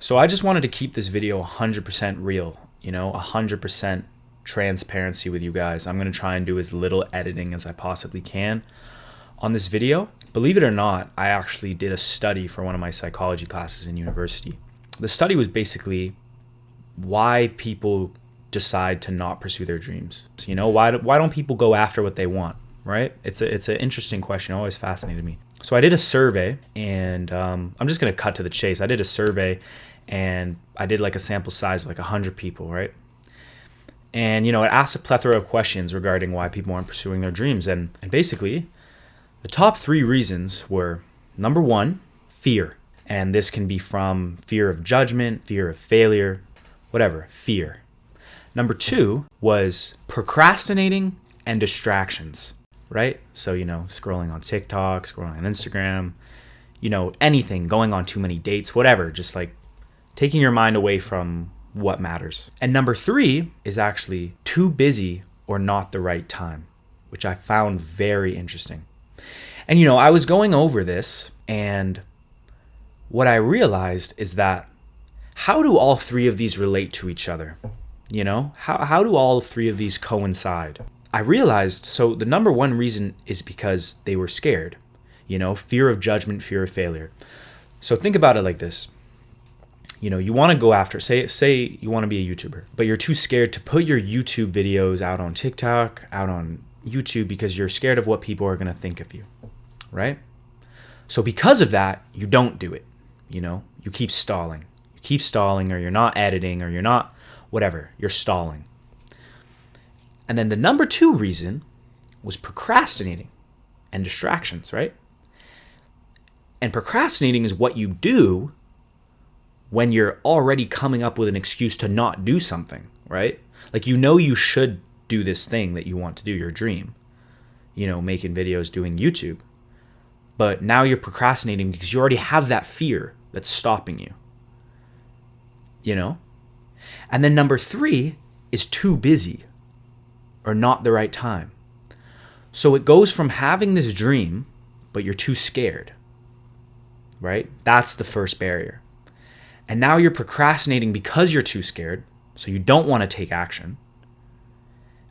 So I just wanted to keep this video 100% real, 100% transparency with you guys. I'm going to try and do as little editing as I possibly can on this video. Believe it or not, I actually did a study for one of my psychology classes in university. The study was basically why people decide to not pursue their dreams. Why don't people go after what they want, right? It's an interesting question. It always fascinated me. So I did a survey, and I'm just going to cut to the chase. I did a survey, and I did like a sample size of like 100 people, right? And, it asked a plethora of questions regarding why people aren't pursuing their dreams. And basically, the top 3 reasons were, number 1, fear. And this can be from fear of judgment, fear of failure, whatever, fear. Number 2 was procrastinating and distractions, right? So, scrolling on TikTok, scrolling on Instagram, anything, going on too many dates, whatever, just like taking your mind away from what matters. And number 3 is actually too busy or not the right time, which I found very interesting. And, I was going over this, and what I realized is that how do all 3 of these relate to each other? How do all 3 of these coincide? I realized, so the number 1 reason is because they were scared, fear of judgment, fear of failure. So think about it like this. You want to go after, say you want to be a YouTuber, but you're too scared to put your YouTube videos out on TikTok, out on YouTube, because you're scared of what people are going to think of you, right? So because of that, you don't do it. You keep stalling. You keep stalling, or you're not editing, or you're not whatever. You're stalling. And then the number 2 reason was procrastinating and distractions, right? And procrastinating is what you do when you're already coming up with an excuse to not do something, right? Like, you should do this thing that you want to do, your dream, making videos, doing YouTube. But now you're procrastinating because you already have that fear that's stopping you, And then number 3 is too busy or not the right time. So it goes from having this dream, but you're too scared, right? That's the first barrier. And now you're procrastinating because you're too scared, so you don't want to take action.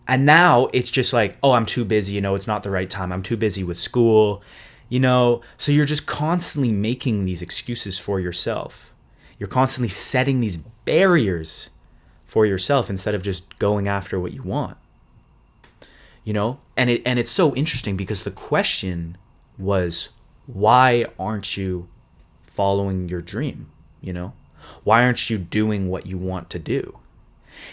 And now it's just like, oh, I'm too busy, it's not the right time. I'm too busy with school, So you're just constantly making these excuses for yourself. You're constantly setting these barriers for yourself instead of just going after what you want. And it's so interesting because the question was, why aren't you following your dream? Why aren't you doing what you want to do?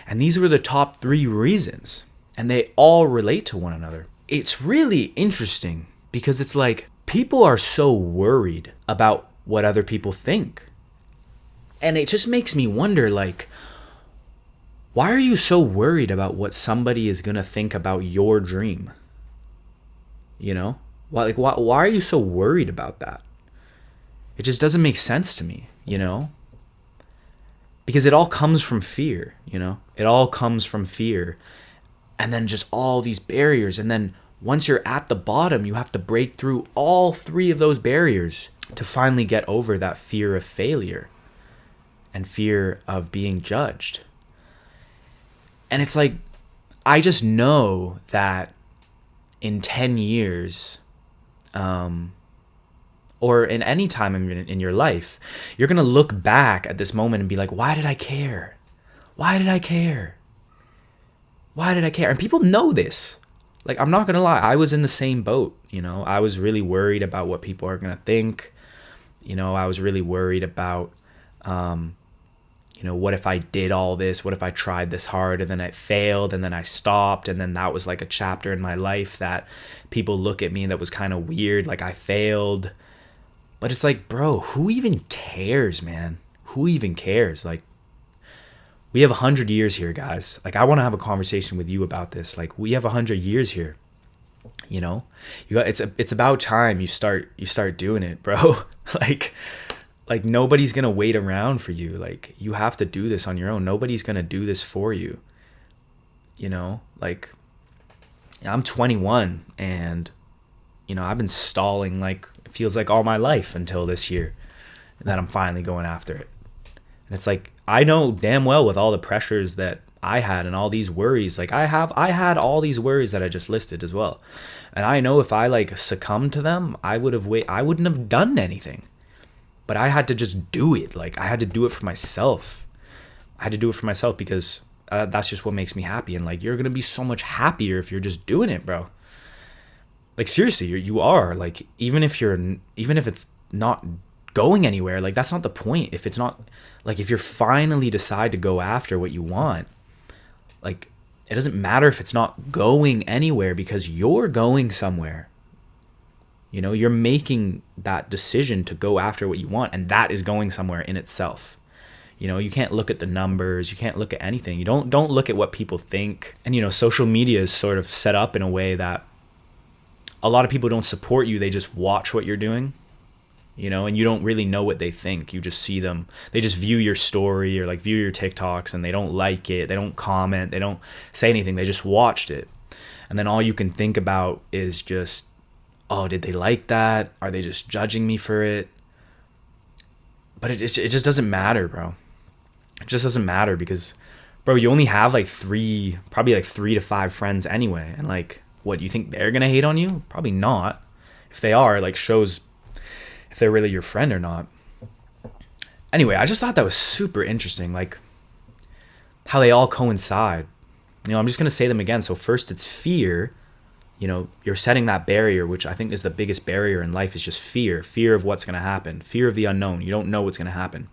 And these were the top 3 reasons, and they all relate to one another. It's really interesting because it's like people are so worried about what other people think. And it just makes me wonder, like, why are you so worried about what somebody is going to think about your dream? Why are you so worried about that? It just doesn't make sense to me, Because it all comes from fear, It all comes from fear. And then just all these barriers. And then once you're at the bottom, you have to break through all 3 of those barriers to finally get over that fear of failure and fear of being judged. And it's like, I just know that in 10 years, or in any time in your life, you're going to look back at this moment and be like, why did I care? Why did I care? Why did I care? And people know this. Like, I'm not going to lie. I was in the same boat. I was really worried about what people are going to think. I was really worried about, what if I did all this? What if I tried this hard and then I failed and then I stopped? And then that was like a chapter in my life that people look at me that was kind of weird. Like, I failed. But it's like, bro, who even cares, man? Who even cares? Like, we have 100 years here, guys. Like, I want to have a conversation with you about this. Like, we have 100 years here. It's about time you start doing it, bro. like nobody's gonna wait around for you. Like, you have to do this on your own. Nobody's gonna do this for you. Like, I'm 21 and I've been stalling, like, it feels like all my life until this year, and then I'm finally going after it. And it's like, I know damn well with all the pressures that I had and all these worries, like I had all these worries that I just listed as well. And I know if I like succumbed to them, I wouldn't have done anything. But I had to just do it. Like I had to do it for myself. I had to do it for myself because that's just what makes me happy. And like, you're going to be so much happier if you're just doing it, bro. Like seriously, you are like, even if it's not going anywhere, like that's not the point. If it's not like, if you finally decide to go after what you want, like it doesn't matter if it's not going anywhere because you're going somewhere. You know, you're making that decision to go after what you want, and that is going somewhere in itself. You know, you can't look at the numbers, you can't look at anything. You don't look at what people think. And you know, social media is sort of set up in a way that a lot of people don't support you. They just watch what you're doing, you know, and you don't really know what they think. You just see them. They just view your story or like view your TikToks, and they don't like it. They don't comment. They don't say anything. They just watched it. And then all you can think about is just, oh, did they like that? Are they just judging me for it? But it just doesn't matter, bro. It just doesn't matter because, bro, you only have like probably like 3 to 5 friends anyway. And like, what, you think they're going to hate on you? Probably not. If they are, like, shows if they're really your friend or not. Anyway, I just thought that was super interesting, like how they all coincide. You know, I'm just going to say them again. So first it's fear. You know, you're setting that barrier, which I think is the biggest barrier in life, is just fear of what's going to happen, fear of the unknown. You don't know what's going to happen.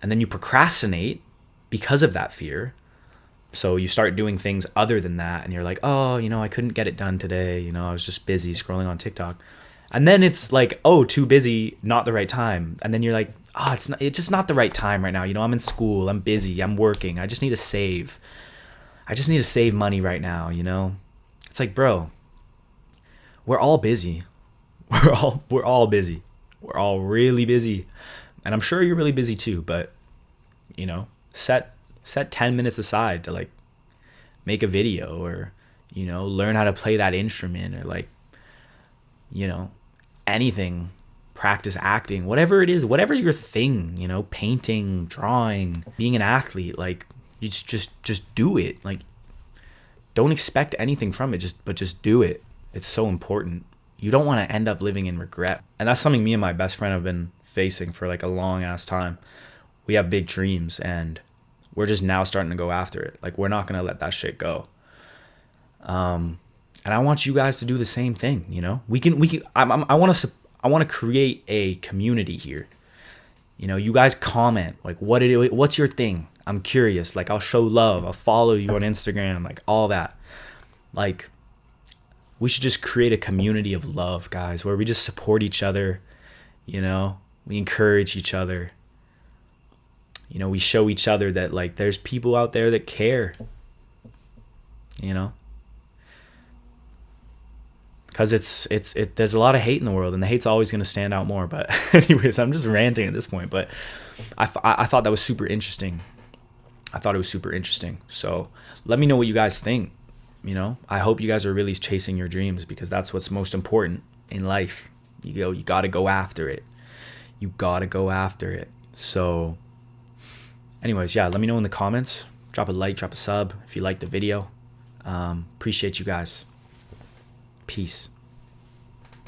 And then you procrastinate because of that fear. So you start doing things other than that, and you're like, oh, you know, I couldn't get it done today. You know, I was just busy scrolling on TikTok. And then it's like, oh, too busy, not the right time. And then you're like, oh, it's just not the right time right now. You know, I'm in school, I'm busy, I'm working. I just need to save. I just need to save money right now, you know? It's like, bro, we're all busy. We're all busy. We're all really busy. And I'm sure you're really busy too, but you know, set 10 minutes aside to like make a video, or you know, learn how to play that instrument, or like, you know, anything, practice acting, whatever it is, whatever's your thing, you know, painting, drawing, being an athlete, like you just do it. Like, don't expect anything from it, but just do it. It's so important. You don't want to end up living in regret. And that's something me and my best friend have been facing for like a long ass time. We have big dreams and we're just now starting to go after it. Like, we're not going to let that shit go. And I want you guys to do the same thing, you know? I want to create a community here. You know, you guys comment like what's your thing? I'm curious. Like, I'll show love. I'll follow you on Instagram, like all that. Like, we should just create a community of love, guys, where we just support each other, you know? We encourage each other. You know, we show each other that like there's people out there that care. You know? Because there's a lot of hate in the world, and the hate's always going to stand out more. But anyways, I'm just ranting at this point. But I thought that was super interesting. I thought it was super interesting. So let me know what you guys think. You know, I hope you guys are really chasing your dreams, because that's what's most important in life. You got to go after it. You got to go after it. So anyways, yeah, let me know in the comments. Drop a like, drop a sub if you liked the video. Appreciate you guys. Peace.